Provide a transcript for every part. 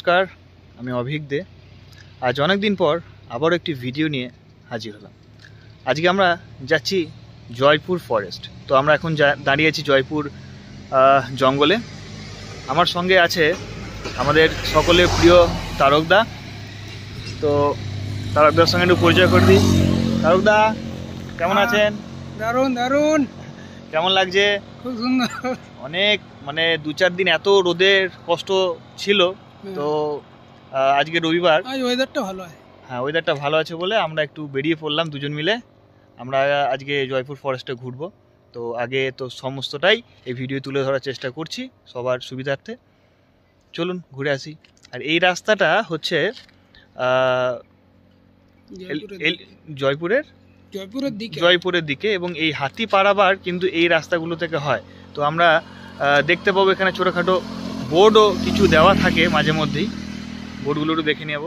নমস্কার, আমি অভিক দে। আজ অনেক দিন পর আবারও একটি ভিডিও নিয়ে হাজির হলাম। আজকে আমরা যাচ্ছি জয়পুর ফরেস্ট। তো আমরা এখন দাঁড়িয়ে আছি জয়পুর জঙ্গলে। আমার সঙ্গে আছে আমাদের সকলের প্রিয় তারকদা। তো তারকদার সঙ্গে একটু পরিচয় করে দিই। তারকদা, কেমন আছেন? দারুণ দারুণ। কেমন লাগছে? খুব সুন্দর। অনেক মানে 2-4 দিন এত রোদের কষ্ট ছিল, তো আজকে রবিবার, আজ ওয়েদারটা ভালো আছে। হ্যাঁ, ওয়েদারটা ভালো আছে বলে আমরা একটু বেরিয়ে পড়লাম দুজন মিলে। আমরা আজকে জয়পুর ফরেস্টে ঘুরবো। তো আগে তো সমস্তটাই এই ভিডিও তুলে ধরার চেষ্টা করছি সবার সুবিধার্থে। চলুন ঘুরে আসি। আর এই রাস্তাটা হচ্ছে জয়পুরের দিকে এবং এই হাতি পারাবার কিন্তু এই রাস্তাগুলো থেকে হয়। তো আমরা দেখতে পাবো এখানে ছোটোখাটো বোর্ডও কিছু দেওয়া থাকে মাঝে মধ্যেই, বোর্ডগুলো একটু দেখে নেব।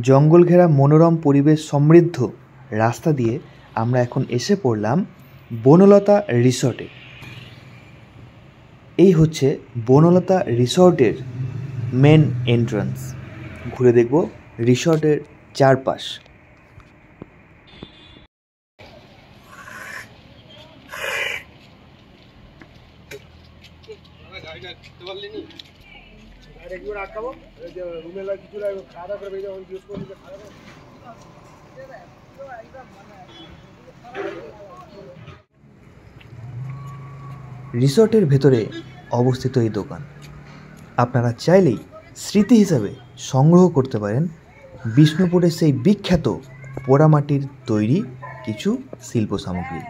জঙ্গল ঘেরা মনোরম পরিবেশ সমৃদ্ধ রাস্তা দিয়ে আমরা এখন এসে পড়লাম বনলতা রিসর্টে। এই হচ্ছে বনলতা রিসর্টের মেন এন্ট্রান্স। ঘুরে দেখব রিসর্টের চারপাশ। রিসর্টের ভেতরে অবস্থিত এই দোকান আপনারা চাইলেই স্মৃতি হিসাবে সংগ্রহ করতে পারেন বিষ্ণুপুরের সেই বিখ্যাত পোড়ামাটির তৈরি কিছু শিল্প সামগ্রী।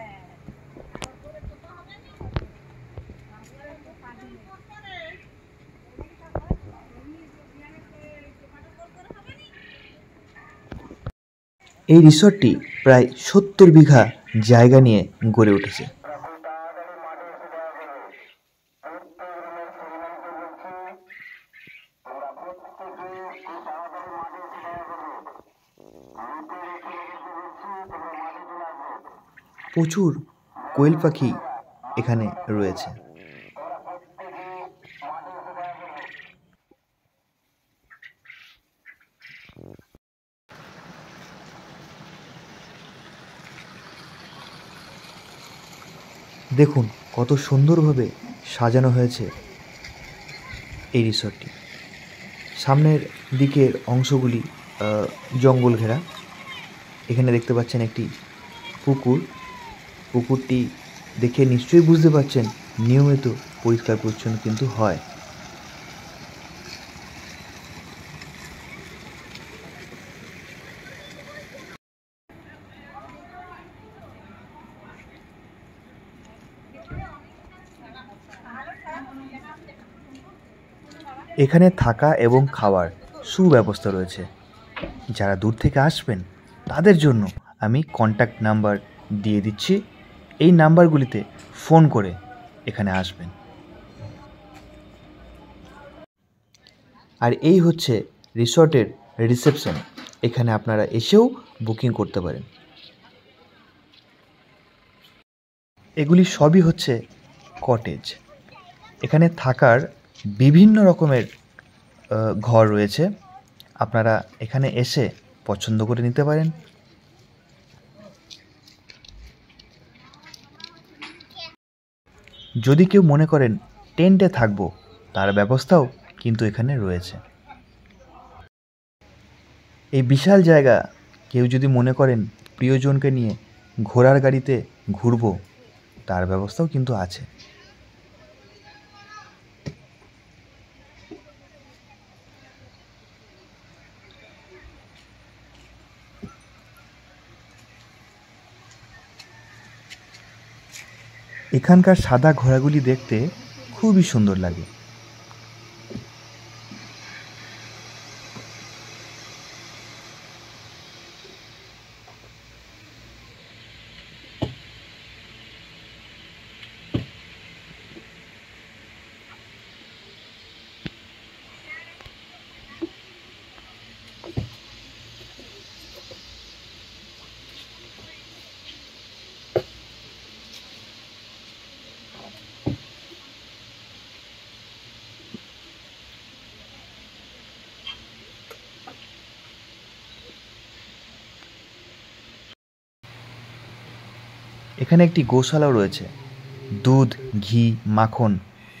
এই রিসর্টটি প্রায় 70 বিঘা জায়গা নিয়ে গড়ে উঠেছে। প্রচুর কোয়েল পাখি এখানে রয়েছে। দেখুন কত সুন্দরভাবে সাজানো হয়েছে এই রিসর্টটি। সামনের দিকের অংশগুলি জঙ্গল ঘেরা। এখানে দেখতে পাচ্ছেন একটি পুকুর। পুকুরটি দেখে নিশ্চয়ই বুঝতে পারছেন নিয়মিত পরিষ্কার পরিচ্ছন্ন কিন্তু হয়। এখানে থাকা এবং খাওয়ার সুব্যবস্থা রয়েছে। যারা দূর থেকে আসবেন তাদের জন্য আমি কন্ট্যাক্ট নাম্বার দিয়ে দিচ্ছি, এই নাম্বারগুলিতে ফোন করে এখানে আসবেন। আর এই হচ্ছে রিসর্টের রিসেপশন। এখানে আপনারা এসেও বুকিং করতে পারেন। এগুলি সবই হচ্ছে কটেজ। এখানে থাকার বিভিন্ন রকমের ঘর রয়েছে, আপনারা এখানে এসে পছন্দ করে নিতে পারেন। যদি কেউ মনে করেন টেন্টে থাকবো, তার ব্যবস্থাও কিন্তু এখানে রয়েছে। এই বিশাল জায়গা কেউ যদি মনে করেন প্রিয়জনকে নিয়ে ঘোড়ার গাড়িতে ঘুরবো, তার ব্যবস্থাও কিন্তু আছে। এখানকার সাদা ঘোড়াগুলি দেখতে খুবই সুন্দর লাগে। এখানে একটি গোশালাও রয়েছে। দুধ, ঘি, মাখন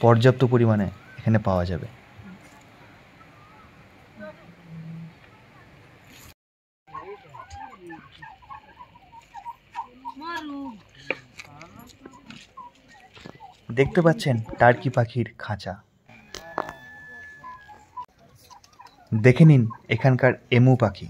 পর্যাপ্ত পরিমাণে এখানে পাওয়া যাবে। দেখতে পাচ্ছেন টার্কি পাখির খাঁচা। দেখে নিন এখানকার এমু পাখি।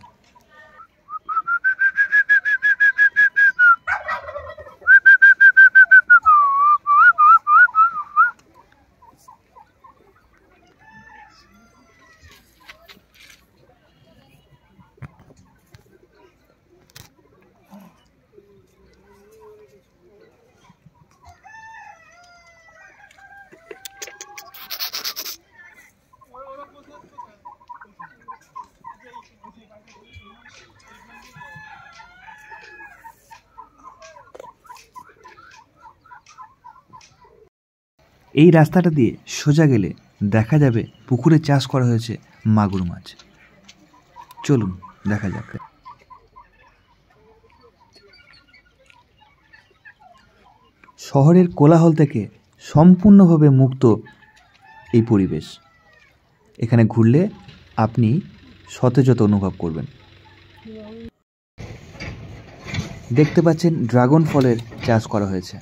এই রাস্তাটা দিয়ে সোজা গেলে দেখা যাবে পুকুরে চাষ করা হয়েছে মাগুর মাছ। চলুন দেখা যাক। শহরের কোলাহল থেকে সম্পূর্ণভাবে মুক্ত এই পরিবেশ। এখানে ঘুরলে আপনি সতেজতা অনুভব করবেন। দেখতে পাচ্ছেন ড্রাগন ফলের চাষ করা হয়েছে।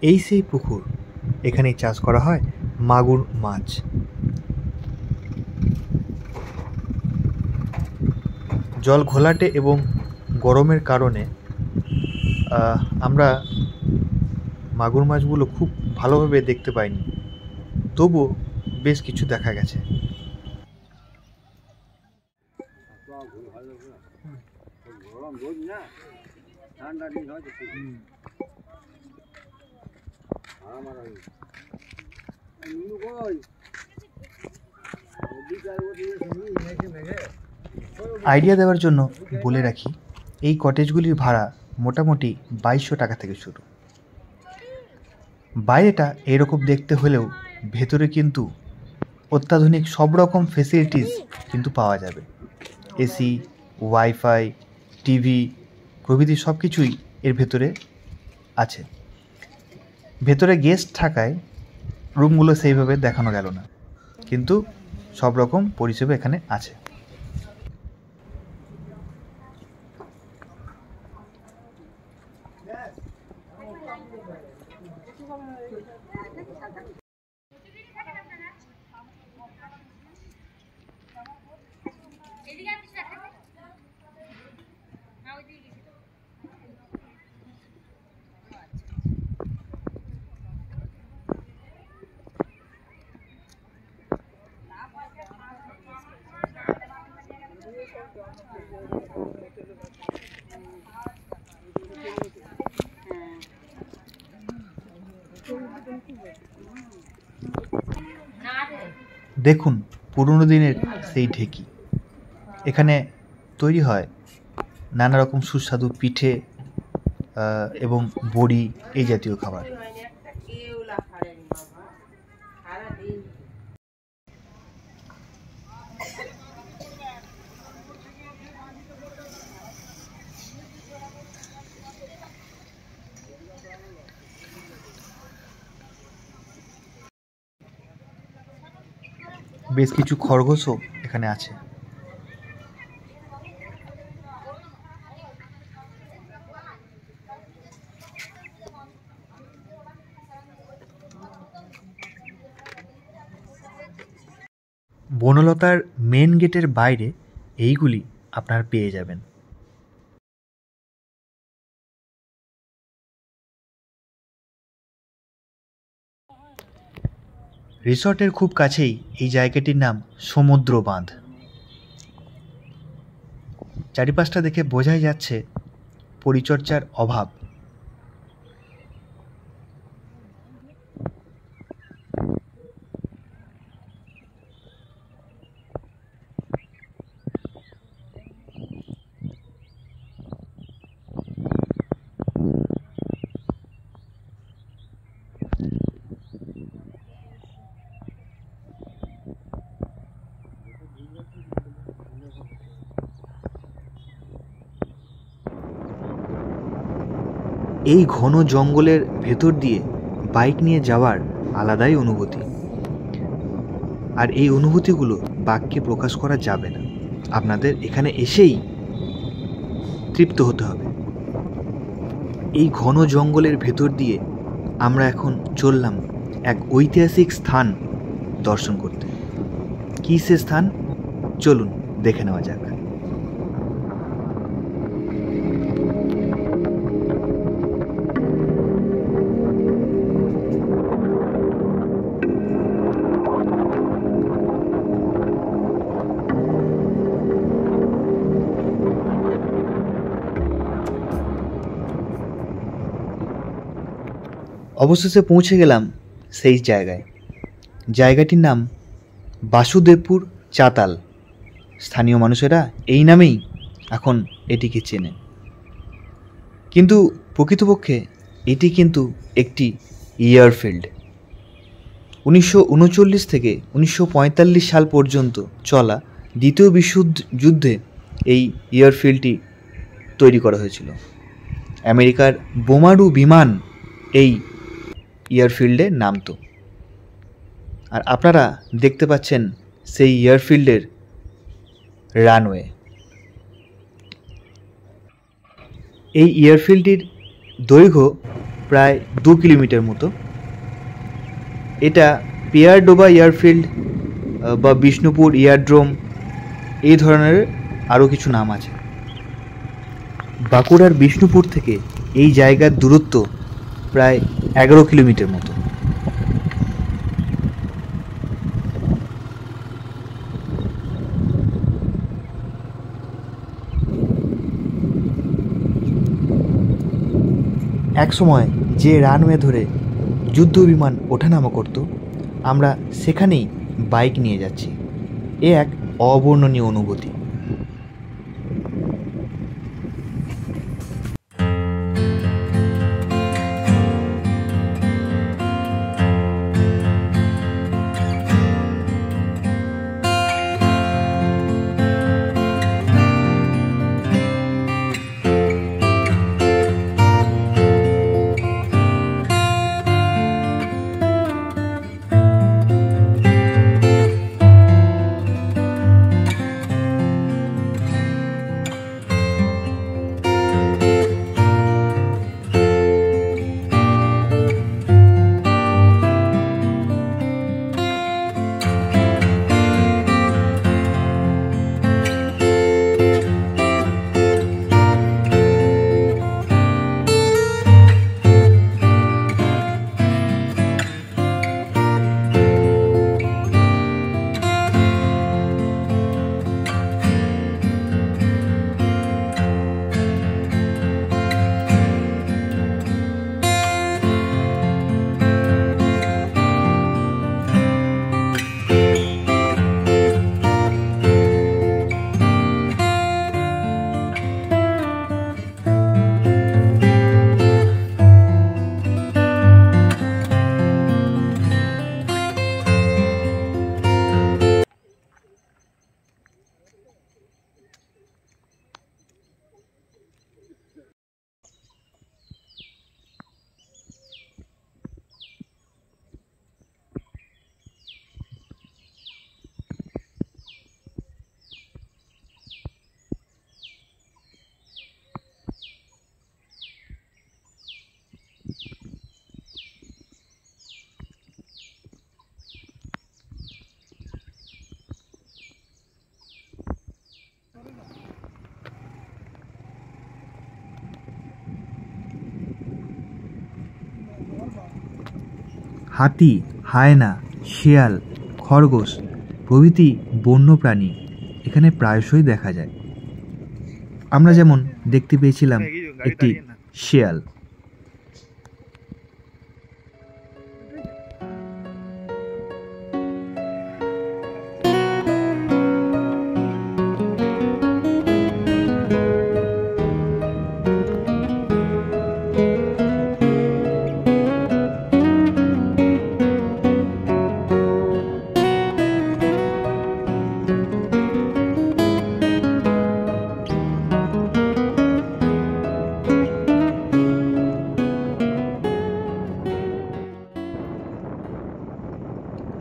এই সেই পুকুর, এখানেই চাষ করা হয় মাগুর মাছ। জল ঘোলাটে এবং গরমের কারণে আমরা মাগুর মাছগুলো খুব ভালোভাবে দেখতে পাইনি, তবুও বেশ কিছু দেখা গেছে। আইডিয়া দেওয়ার জন্য বলে রাখি, এই কটেজগুলির ভাড়া মোটামুটি 2200 টাকা থেকে শুরু। বাইরেটা এরকম দেখতে হলেও ভেতরে কিন্তু অত্যাধুনিক সব রকম ফেসিলিটিস কিন্তু পাওয়া যাবে। এসি, ওয়াইফাই, টিভি প্রভৃতি সব কিছুই এর ভেতরে আছে। ভেতরে গেস্ট থাকায় রুমগুলো সেইভাবে দেখানো গেল না, কিন্তু সব রকম পরিষেবা এখানে আছে। দেখুন পুরনো দিনের সেই ঢেকি। এখানে তৈরি হয় নানা রকম সুস্বাদু পিঠে এবং বড়ি এই জাতীয় খাবার। বেশ কিছু খরগোশও এখানে আছে। বনলতার মেন গেটের বাইরে এইগুলি আপনার পেয়ে যাবেন। রিসর্টের খুব কাছেই এই জায়গাটির নাম সমুদ্র বাঁধ। চারিপাশটা দেখে বোঝাই যাচ্ছে পরিচর্যার অভাব। এই ঘন জঙ্গলের ভেতর দিয়ে বাইক নিয়ে যাওয়ার আলাদাই অনুভূতি, আর এই অনুভূতিগুলো বাক্যে প্রকাশ করা যাবে না। আপনাদের এখানে এসেই তৃপ্ত হতে হবে। এই ঘন জঙ্গলের ভেতর দিয়ে আমরা এখন চললাম এক ঐতিহাসিক স্থান দর্শন করতে। কী সে স্থান, চলুন দেখে নেওয়া যাক। অবশেষে পৌঁছে গেলাম সেই জায়গায়। জায়গাটির নাম বাসুদেবপুর চাতাল। স্থানীয় মানুষেরা এই নামেই এখন এটিকে চেনে, কিন্তু প্রকৃতপক্ষে এটি কিন্তু একটি এয়ারফিল্ড। 1939 থেকে 1945 সাল পর্যন্ত চলা দ্বিতীয় বিশ্বযুদ্ধে এই এয়ারফিল্ডটি তৈরি করা হয়েছিল। আমেরিকার বোমারু বিমান এই এয়ারফিল্ডে নামতো। আর আপনারা দেখতে পাচ্ছেন সেই এয়ারফিল্ডের রানওয়ে। এই এয়ারফিল্ডটির দৈর্ঘ্য প্রায় 2 কিলোমিটার মতো। এটা পিয়ারডোবা এয়ারফিল্ড বা বিষ্ণুপুর এয়ারড্রোম এই ধরনের আরও কিছু নাম আছে। বাঁকুড়ার বিষ্ণুপুর থেকে এই জায়গার দূরত্ব প্রায় 11 কিলোমিটার মতো। একসময় যে রানওয়ে ধরে যুদ্ধ বিমান ওঠানামা করত, আমরা সেখানেই বাইক নিয়ে যাচ্ছি। এ এক অবর্ণনীয় অনুভূতি। হাতি, হায়না, শেয়াল, খরগোশ প্রভৃতি বন্যপ্রাণী এখানে প্রায়শই দেখা যায়। আমরা যেমন দেখতে পেয়েছিলাম একটি শেয়াল।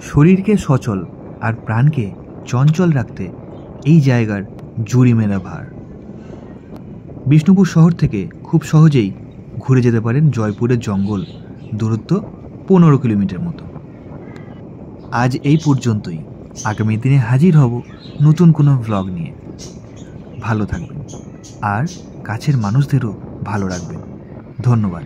শরীরকে সচল আর প্রাণকে চঞ্চল রাখতে এই জায়গার জুড়ি মেলা ভার। বিষ্ণুপুর শহর থেকে খুব সহজেই ঘুরে যেতে পারেন জয়পুরের জঙ্গল, দূরত্ব 15 কিলোমিটার মতো। আজ এই পর্যন্তই। আগামী দিনে হাজির হব নতুন কোনো ভ্লগ নিয়ে। ভালো থাকবেন আর কাছের মানুষদেরও ভালো রাখবেন। ধন্যবাদ।